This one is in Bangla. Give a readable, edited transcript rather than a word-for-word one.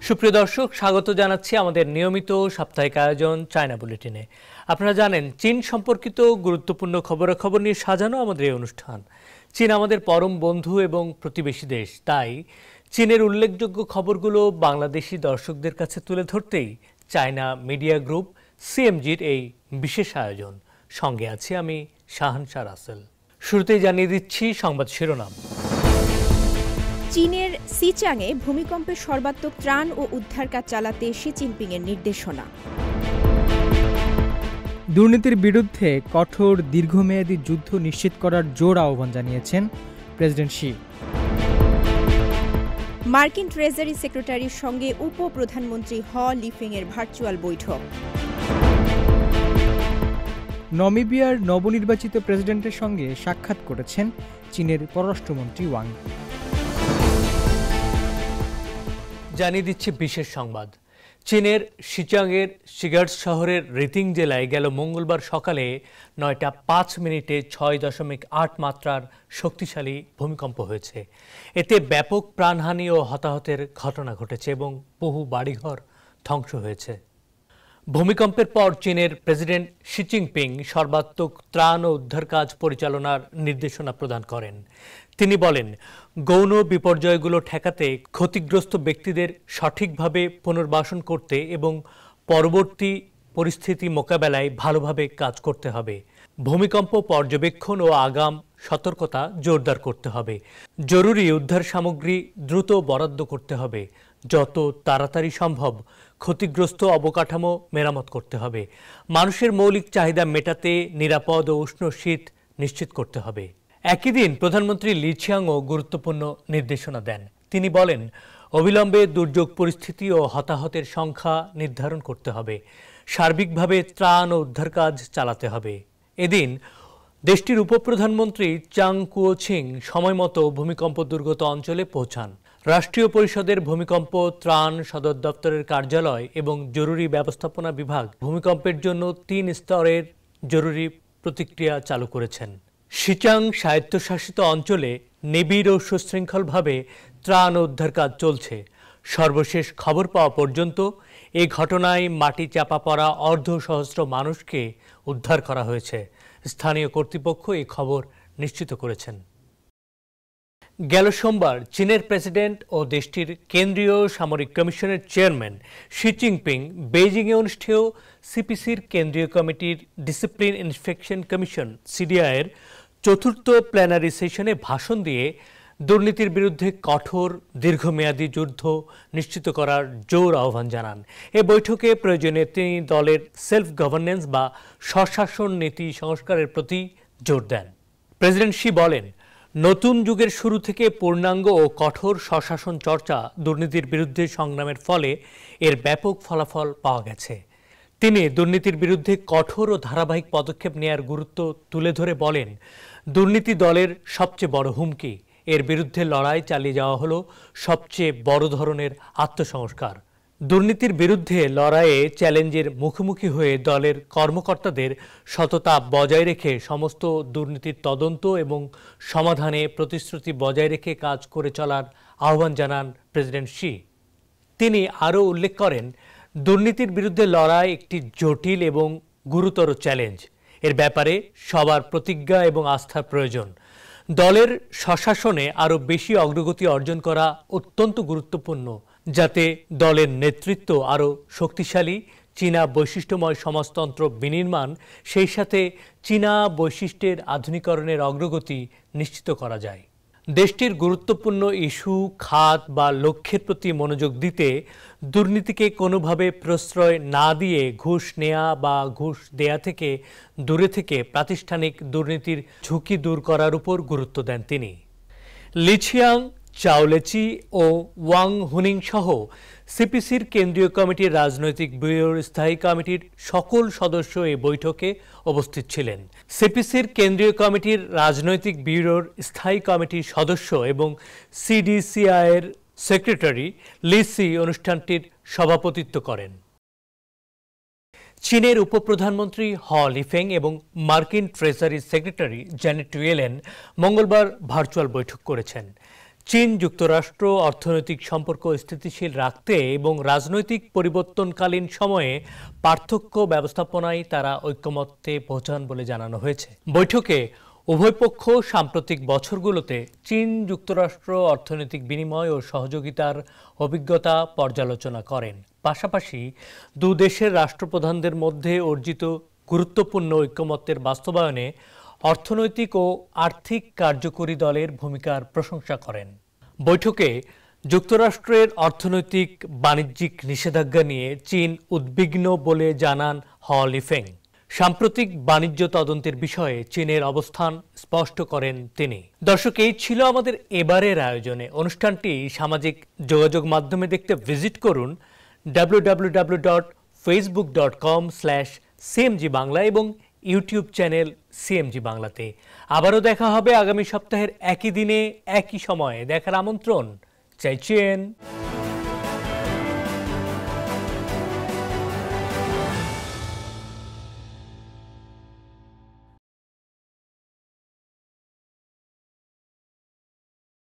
সুপ্রিয় দর্শক, স্বাগত জানাচ্ছি আমাদের নিয়মিত সাপ্তাহিক আয়োজন চায়না বুলেটিনে। আপনারা জানেন, চীন সম্পর্কিত গুরুত্বপূর্ণ খবরাখবর নিয়ে সাজানো আমাদের এই অনুষ্ঠান। চীন আমাদের পরম বন্ধু এবং প্রতিবেশী দেশ, তাই চীনের উল্লেখযোগ্য খবরগুলো বাংলাদেশি দর্শকদের কাছে তুলে ধরতেই চায়না মিডিয়া গ্রুপ সিএমজির এই বিশেষ আয়োজন। সঙ্গে আছি আমি শাহানশা রাসেল। শুরুতেই জানিয়ে দিচ্ছি সংবাদ শিরোনাম। চীনের সিচাংয়ে ভূমিকম্পের সর্বাত্মক ত্রাণ ও উদ্ধার কাজ চালাতে শি জিনপিংয়ের নির্দেশনা। দুর্নীতির বিরুদ্ধে কঠোর দীর্ঘমেয়াদী যুদ্ধ নিশ্চিত করার জোর আহ্বান জানিয়েছেন প্রেসিডেন্ট শি। মার্কিন ট্রেজারি সেক্রেটারির সঙ্গে উপপ্রধানমন্ত্রী হ লিফেংয়ের ভার্চুয়াল বৈঠক। নামিবিয়ার নবনির্বাচিত প্রেসিডেন্টের সঙ্গে সাক্ষাৎ করেছেন চীনের পররাষ্ট্রমন্ত্রী ওয়াং। জানিয়ে দিচ্ছে বিশেষ সংবাদ। চীনের সিচাংয়ের শিগার্স শহরের রিতিং জেলায় গেল মঙ্গলবার সকালে ৯টা ৫ মিনিটে ৬.৮ মাত্রার শক্তিশালী ভূমিকম্প হয়েছে। এতে ব্যাপক প্রাণহানি ও হতাহতের ঘটনা ঘটেছে এবং বহু বাড়িঘর ধ্বংস হয়েছে। ভূমিকম্পের পর চীনের প্রেসিডেন্ট শি জিনপিং সর্বাত্মক ত্রাণ ও উদ্ধার কাজ পরিচালনার নির্দেশনা প্রদান করেন। তিনি বলেন, গৌণ বিপর্যয়গুলো ঠেকাতে ক্ষতিগ্রস্ত ব্যক্তিদের সঠিকভাবে পুনর্বাসন করতে এবং পরবর্তী পরিস্থিতি মোকাবেলায় ভালোভাবে কাজ করতে হবে। ভূমিকম্প পর্যবেক্ষণ ও আগাম সতর্কতা জোরদার করতে হবে। জরুরি উদ্ধার সামগ্রী দ্রুত বরাদ্দ করতে হবে। যত তাড়াতাড়ি সম্ভব ক্ষতিগ্রস্ত অবকাঠামো মেরামত করতে হবে। মানুষের মৌলিক চাহিদা মেটাতে নিরাপদ ও উষ্ণ শীত নিশ্চিত করতে হবে। একই দিন প্রধানমন্ত্রী লি ছিয়াংও গুরুত্বপূর্ণ নির্দেশনা দেন। তিনি বলেন, অবিলম্বে দুর্যোগ পরিস্থিতি ও হতাহতের সংখ্যা নির্ধারণ করতে হবে। সার্বিকভাবে ত্রাণ ও উদ্ধার কাজ চালাতে হবে। এদিন দেশটির উপপ্রধানমন্ত্রী চাং কুওছিং সময়মতো ভূমিকম্প দুর্গত অঞ্চলে পৌঁছান। রাষ্ট্রীয় পরিষদের ভূমিকম্প ত্রাণ সদর দপ্তরের কার্যালয় এবং জরুরি ব্যবস্থাপনা বিভাগ ভূমিকম্পের জন্য ৩ স্তরের জরুরি প্রতিক্রিয়া চালু করেছেন। সিচাং স্বায়ত্তশাসিত অঞ্চলে নিবিড় ও সুশৃঙ্খলভাবে ত্রাণ ও উদ্ধার কাজ চলছে। সর্বশেষ খবর পাওয়া পর্যন্ত এই ঘটনায় মাটি চাপা পড়া অর্ধসহস্র মানুষকে উদ্ধার করা হয়েছে। স্থানীয় কর্তৃপক্ষ এই খবর নিশ্চিত করেছেন। গেল সোমবার চীনের প্রেসিডেন্ট ও দেশটির কেন্দ্রীয় সামরিক কমিশনের চেয়ারম্যান শি জিনপিং বেইজিংয়ে অনুষ্ঠেয় সিপিসির কেন্দ্রীয় কমিটির ডিসিপ্লিন ইন্সপেকশন কমিশন সিডিআইয়ের চতুর্থ প্ল্যানারি সেশনে ভাষণ দিয়ে দুর্নীতির বিরুদ্ধে কঠোর দীর্ঘমেয়াদী যুদ্ধ নিশ্চিত করার জোর আহ্বান জানান। এ বৈঠকে প্রয়োজনে তিনি দলের সেলফ গভর্নেন্স বা স্বশাসন নীতি সংস্কারের প্রতি জোর দেন। প্রেসিডেন্ট শি বলেন, নতুন যুগের শুরু থেকে পূর্ণাঙ্গ ও কঠোর স্বশাসন চর্চা দুর্নীতির বিরুদ্ধে সংগ্রামের ফলে এর ব্যাপক ফলাফল পাওয়া গেছে। তিনি দুর্নীতির বিরুদ্ধে কঠোর ও ধারাবাহিক পদক্ষেপ নেয়ার গুরুত্ব তুলে ধরে বলেন, দুর্নীতি দলের সবচেয়ে বড় হুমকি। এর বিরুদ্ধে লড়াই চালিয়ে যাওয়া হলো সবচেয়ে বড় ধরনের আত্মসংস্কার। দুর্নীতির বিরুদ্ধে লড়াইয়ে চ্যালেঞ্জের মুখোমুখি হয়ে দলের কর্মকর্তাদের সততা বজায় রেখে সমস্ত দুর্নীতির তদন্ত এবং সমাধানে প্রতিশ্রুতি বজায় রেখে কাজ করে চলার আহ্বান জানান প্রেসিডেন্ট শি। তিনি আরও উল্লেখ করেন, দুর্নীতির বিরুদ্ধে লড়াই একটি জটিল এবং গুরুতর চ্যালেঞ্জ। এর ব্যাপারে সবার প্রতিজ্ঞা এবং আস্থার প্রয়োজন। দলের স্বশাসনে আরও বেশি অগ্রগতি অর্জন করা অত্যন্ত গুরুত্বপূর্ণ, যাতে দলের নেতৃত্ব আরও শক্তিশালী, চীনা বৈশিষ্ট্যময় সমাজতন্ত্র বিনির্মাণ, সেই সাথে চীনা বৈশিষ্ট্যের আধুনিকরণের অগ্রগতি নিশ্চিত করা যায়। দেশটির গুরুত্বপূর্ণ ইস্যু, খাত বা লক্ষ্যের প্রতি মনোযোগ দিতে দুর্নীতিকে কোনোভাবে প্রশ্রয় না দিয়ে ঘুষ নেয়া বা ঘুষ দেয়া থেকে দূরে থেকে প্রাতিষ্ঠানিক দুর্নীতির ঝুঁকি দূর করার উপর গুরুত্ব দেন তিনি। লি ছিয়াং, চাওলেচি ও ওয়াং হুনিং সহ সিপিসির কেন্দ্রীয় কমিটির রাজনৈতিক ব্যুরোর স্থায়ী কমিটির সকল সদস্য এই বৈঠকে উপস্থিত ছিলেন। সিপিসির কেন্দ্রীয় কমিটির রাজনৈতিক ব্যুরোর স্থায়ী কমিটির সদস্য এবং সিডিসিআইয়ের সেক্রেটারি লি সি অনুষ্ঠানটির সভাপতিত্ব করেন। চীনের উপপ্রধানমন্ত্রী হ লিফেং এবং মার্কিন ট্রেজারি সেক্রেটারি জ্যানেট ইয়েলেন মঙ্গলবার ভার্চুয়াল বৈঠক করেছেন। চীন যুক্তরাষ্ট্র অর্থনৈতিক সম্পর্ক স্থিতিশীল রাখতে এবং রাজনৈতিক পরিবর্তনকালীন সময়ে পার্থক্য ব্যবস্থাপনায় তারা ঐকমত্যে পৌঁছান বলে জানানো হয়েছে। বৈঠকে উভয় পক্ষ সাম্প্রতিক বছরগুলোতে চীন যুক্তরাষ্ট্র অর্থনৈতিক বিনিময় ও সহযোগিতার অভিজ্ঞতা পর্যালোচনা করেন। পাশাপাশি দু দেশের রাষ্ট্রপ্রধানদের মধ্যে অর্জিত গুরুত্বপূর্ণ ঐকমত্যের বাস্তবায়নে অর্থনৈতিক ও আর্থিক কার্যকরী দলের ভূমিকার প্রশংসা করেন। বৈঠকে যুক্তরাষ্ট্রের অর্থনৈতিক বাণিজ্যিক নিষেধাজ্ঞা নিয়ে চীন উদ্বিগ্ন বলে জানান হ লিফেং। সাম্প্রতিক বাণিজ্য তদন্তের বিষয়ে চীনের অবস্থান স্পষ্ট করেন তিনি। দর্শক, এই ছিল আমাদের এবারের আয়োজনে। অনুষ্ঠানটি সামাজিক যোগাযোগ মাধ্যমে দেখতে ভিজিট করুন www.facebook.com/cmg বাংলা এবং ইউটিউব চ্যানেল সিএমজি বাংলাতে। আবারও দেখা হবে আগামী সপ্তাহের একই দিনে একই সময়ে। দেখার আমন্ত্রণ চাইছেন।